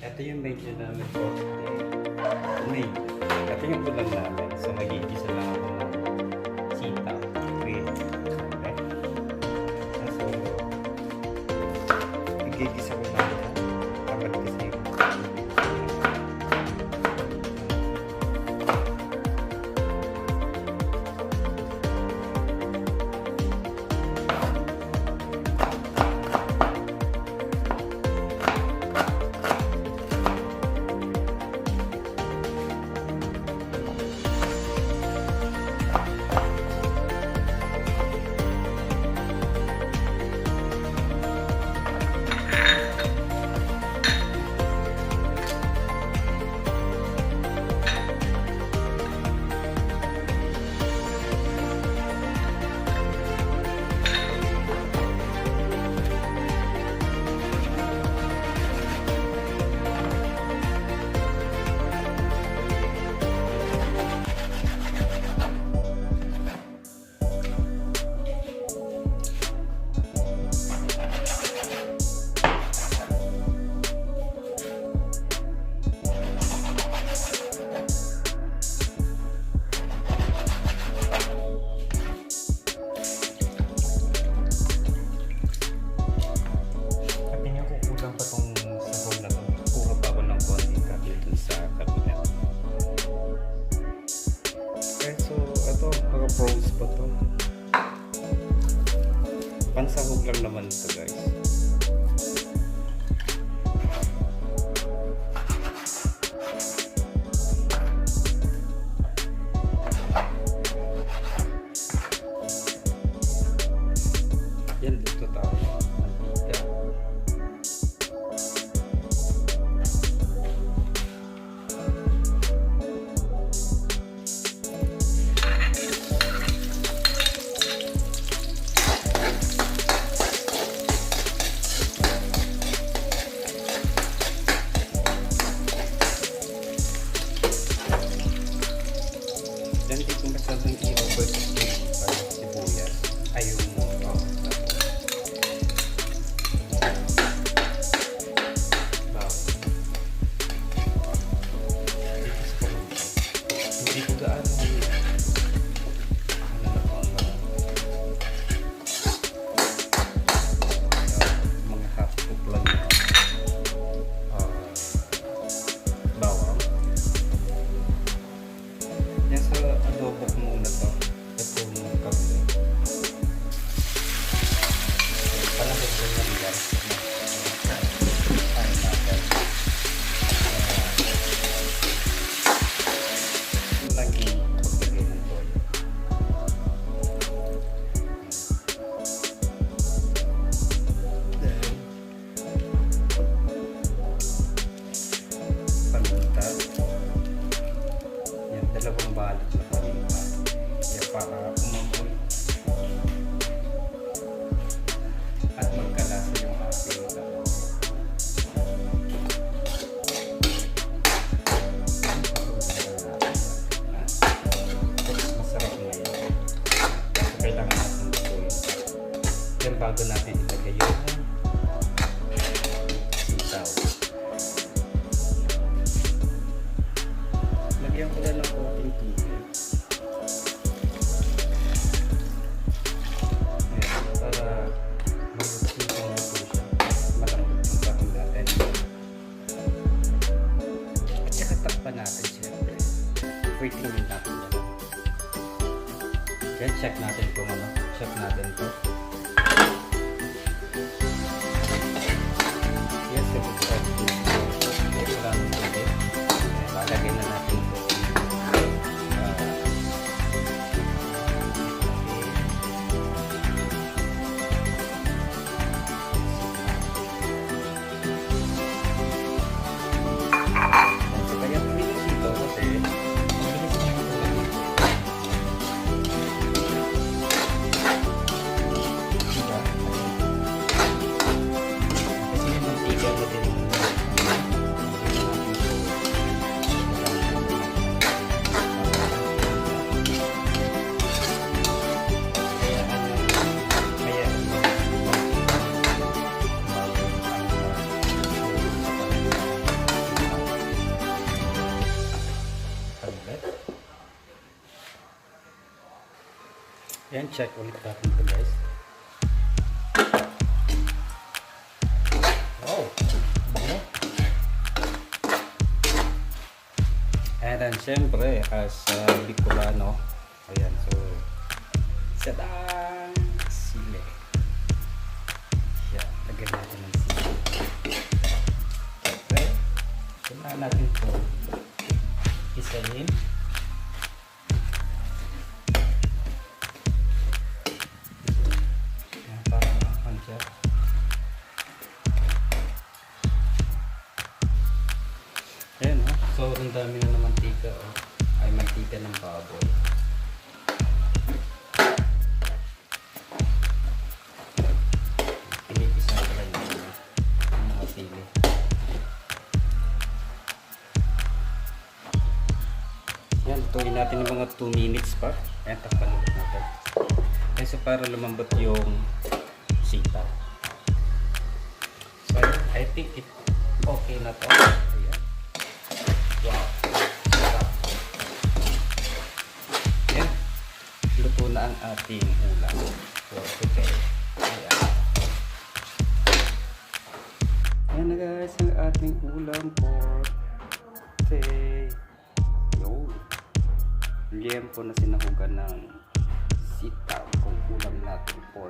Ito yung medyo namin for today. Ito yung ulam namin. So magigisa lang ako ng sitaw. Okay. So magigisa ko lang yan. Dapat kasi pros pa to. Pansahog lang naman ito guys. Yan dito tao. Dan dito masyadong i-over sibuyas ay yung bawang. Hindi ko gaano mga half cook lang na bawang. Yan sa adobo ko muna to. Ito yung karne. Palagay ko lang guys. Ay natin. Lagi paglagay ng toyo. Then paminta. Yan, dalawang balot na paminta. Yan para umamoy at magkalasa yung ating dalawa. Masarap na yan. So kailangan natin lutuin. Yan bago natin ilagay yung sitaw. Lagyan ko na ng konting tubig. Ayan, para maluto siya. Malambot yung tapin natin. At saka takpan natin siyempre. Waiting din natin yan. Then check natin kung ano. Check natin to. Yes, ito po. Okay, wala nang tubig. Lalagay na natin ito. Kaya pumili dito kasi mabilis na yung ulam. Yan, check ulit natin ito guys. Wow! Ano? And then syempre, as Bicolano, ayan, so sadang sili. Yan, lagyan natin ng sili. Okay, kailangan natin ito isahin. Yan, para makakang siya. Ayan, oh. So ang dami na ng mantika, oh. Ay mantika ng baboy. Pinipisa ko lang yung mga sili. Yan, tuloy natin yung mga 2 minutes pa. Ayan, takpan ulit natin. Ayan, so para lumambot yung sitaw. So I think it okay na to. Ayan. Wow. Yan. Luto na ang ating ulam for today. Ayan. Ayan na guys ang ating ulam for today. Yo. Liempo na sinahugan ng sitaw kung ulam natin for